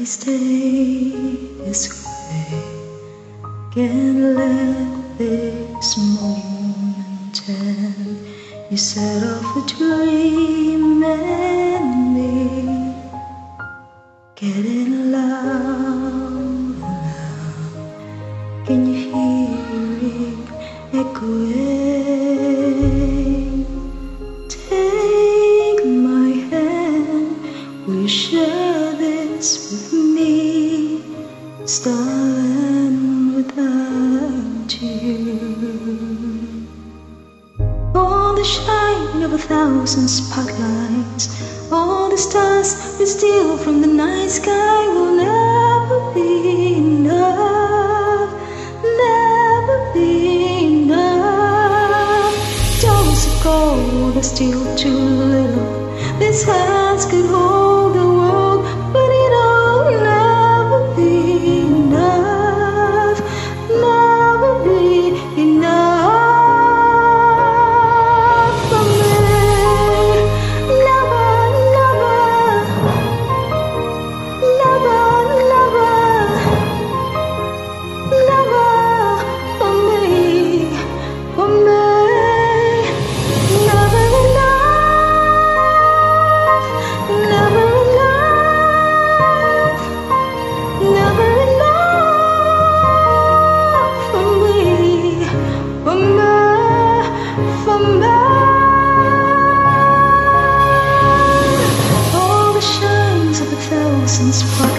This day this way, can't let this moment end. You set off a dream and me getting loud, loud. Can you hear it echoing? Take my hand, will you share this with me? Starting without you. All the shine of 1,000 spotlights, all the stars we steal from the night sky will never be enough, never be enough. Stones of gold are still too little. These hands could hold the world, but it'll never be enough, never be enough for me. Never, never, never, never, never for me, for me. Never enough, never enough, never enough for me, for me, for me. All the shines of 1,000 sparks.